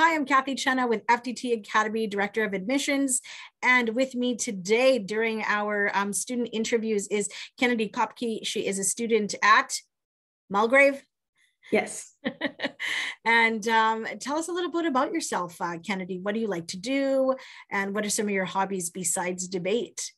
Hi, I'm Kathy Chenna with FDT Academy, Director of Admissions. And with me today during our student interviews is Kennedy Kopke. She is a student at Mulgrave. Yes. And tell us a little bit about yourself, Kennedy. What do you like to do? And what are some of your hobbies besides debate?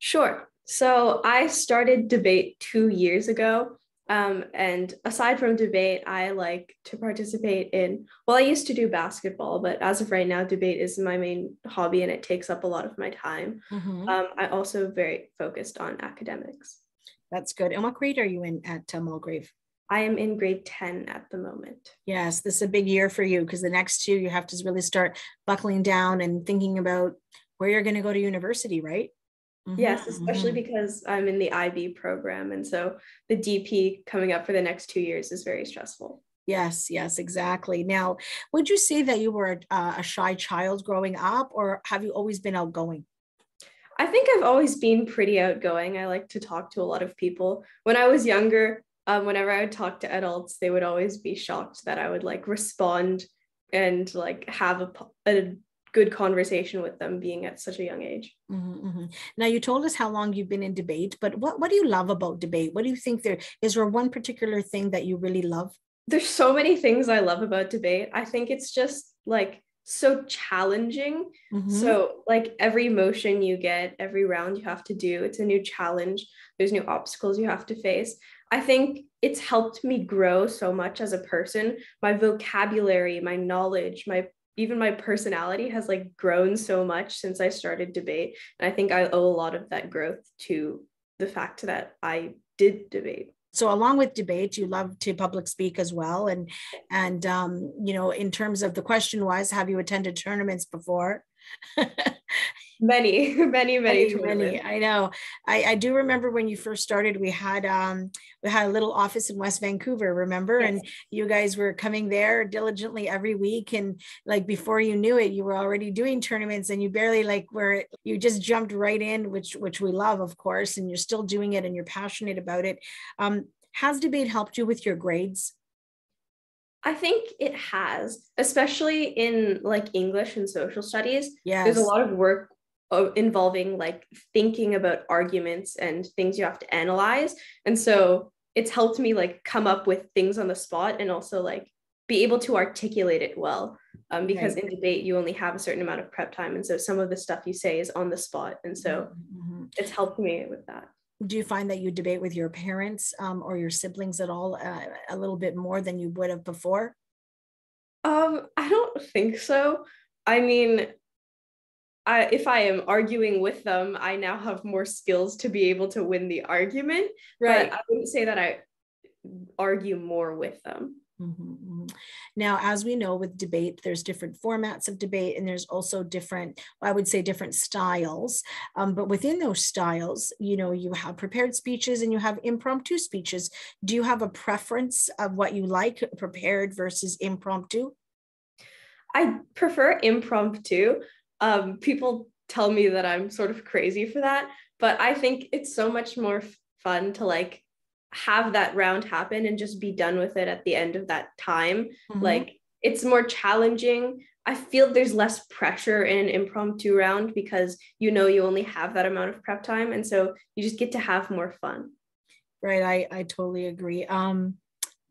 Sure. So I started debate 2 years ago. And aside from debate, I like to participate in, well, I used to do basketball, but as of right now, debate is my main hobby and it takes up a lot of my time. I also very focused on academics. That's good. And what grade are you in at Mulgrave? I am in grade 10 at the moment. Yes, this is a big year for you because the next two, you have to really start buckling down and thinking about where you're going to go to university, right? Yes, especially because I'm in the IB program. And so the DP coming up for the next 2 years is very stressful. Yes, exactly. Now, would you say that you were a shy child growing up, or have you always been outgoing? I think I've always been pretty outgoing. I like to talk to a lot of people. When I was younger, whenever I would talk to adults, they would always be shocked that I would like respond and like have a good conversation with them being at such a young age. Now, you told us how long you've been in debate, but what do you love about debate? What do you think is there one particular thing that you really love? There's so many things I love about debate. I think it's just like so challenging. So like every motion you get, every round you have to do, it's a new challenge. There's new obstacles you have to face. I think it's helped me grow so much as a person. My vocabulary, my knowledge, even my personality has like grown so much since I started debate. And I think I owe a lot of that growth to the fact that I did debate. So along with debate, you love to public speak as well. And in terms of the question was, have you attended tournaments before? Many tournaments. I know. I do remember when you first started, we had a little office in West Vancouver, remember? Yes. And you guys were coming there diligently every week. And like before you knew it, you were already doing tournaments and you barely you just jumped right in, which we love, of course, and you're still doing it and you're passionate about it. Has debate helped you with your grades? I think it has, especially in like English and social studies. Yes. There's a lot of work involving like thinking about arguments and things you have to analyze. And so it's helped me like come up with things on the spot and also like be able to articulate it well. Because in debate, you only have a certain amount of prep time. And so some of the stuff you say is on the spot. And so it's helped me with that. Do you find that you debate with your parents or your siblings at all a little bit more than you would have before? I don't think so. I mean, if I am arguing with them, I now have more skills to be able to win the argument. Right. But I wouldn't say that I argue more with them. Now, as we know with debate, there's different formats of debate and there's also different styles. But within those styles, you have prepared speeches and you have impromptu speeches. Do you have a preference of what you like, prepared versus impromptu? I prefer impromptu. People tell me that I'm sort of crazy for that, but I think it's so much more fun to like have that round happen and just be done with it at the end of that time. Like it's more challenging. I feel there's less pressure in an impromptu round because you only have that amount of prep time. And so you just get to have more fun. Right. I totally agree. Do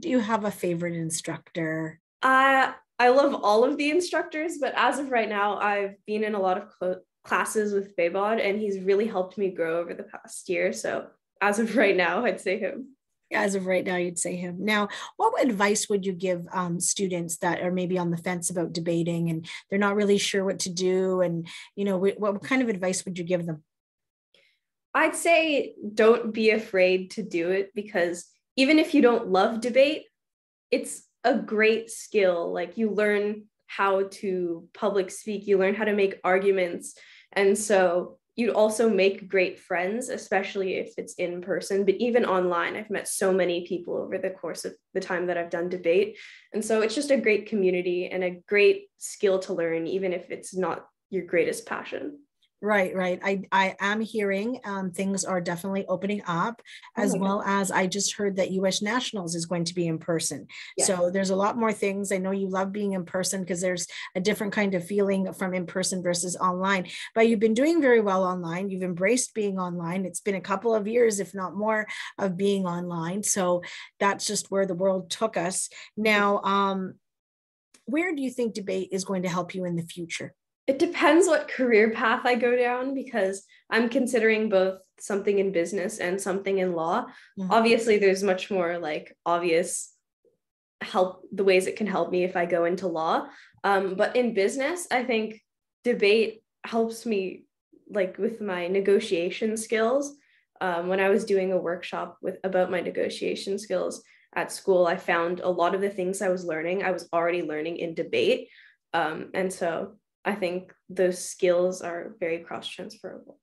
you have a favorite instructor? I love all of the instructors, but as of right now, I've been in a lot of classes with Baybod and he's really helped me grow over the past year. So as of right now, I'd say him. As of right now, you'd say him. Now, what advice would you give students that are maybe on the fence about debating and they're not really sure what to do? And, what kind of advice would you give them? I'd say don't be afraid to do it because even if you don't love debate, it's a great skill. Like you learn how to public speak, you learn how to make arguments. And so you'd also make great friends, especially if it's in person, but even online, I've met so many people over the course of the time that I've done debate. And so it's just a great community and a great skill to learn, even if it's not your greatest passion. Right, right. I am hearing things are definitely opening up, Oh as my well goodness. as I just heard that US Nationals is going to be in person. So Yes. there's a lot more things. I know you love being in person because there's a different kind of feeling from in person versus online. But you've been doing very well online. You've embraced being online. It's been a couple of years, if not more, of being online. So that's just where the world took us. Now, where do you think debate is going to help you in the future? It depends what career path I go down because I'm considering both something in business and something in law. Mhm. Obviously, there's much more like obvious help, the ways it can help me if I go into law. But in business, I think debate helps me like with my negotiation skills. When I was doing a workshop with about my negotiation skills at school, I found a lot of the things I was learning, I was already learning in debate. And so I think those skills are very cross transferable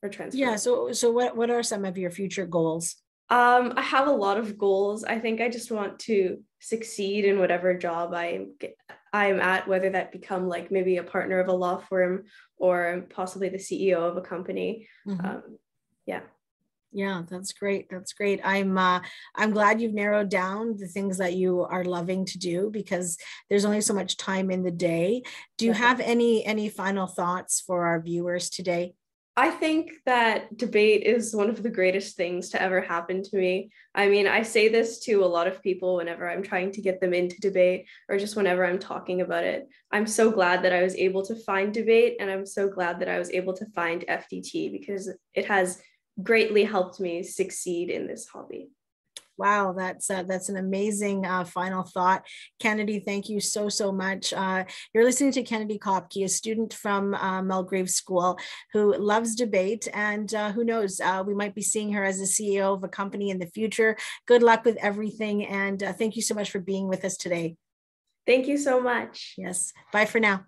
or Yeah. transferable. So what are some of your future goals? I have a lot of goals. I think I just want to succeed in whatever job I'm at, whether that become like maybe a partner of a law firm or possibly the CEO of a company. Mhm. Yeah. Yeah, that's great. That's great. I'm glad you've narrowed down the things that you are loving to do because there's only so much time in the day. Do you have Definitely. any final thoughts for our viewers today? I think that debate is one of the greatest things to ever happen to me. I mean, I say this to a lot of people whenever I'm trying to get them into debate or just whenever I'm talking about it. I'm so glad that I was able to find debate and I'm so glad that I was able to find FDT because it has greatly helped me succeed in this hobby. Wow, that's an amazing final thought. Kennedy, thank you so much. You're listening to Kennedy Kopke, a student from Mulgrave School who loves debate, and who knows, we might be seeing her as the CEO of a company in the future. Good luck with everything, and thank you so much for being with us today. Thank you so much. Yes, bye for now.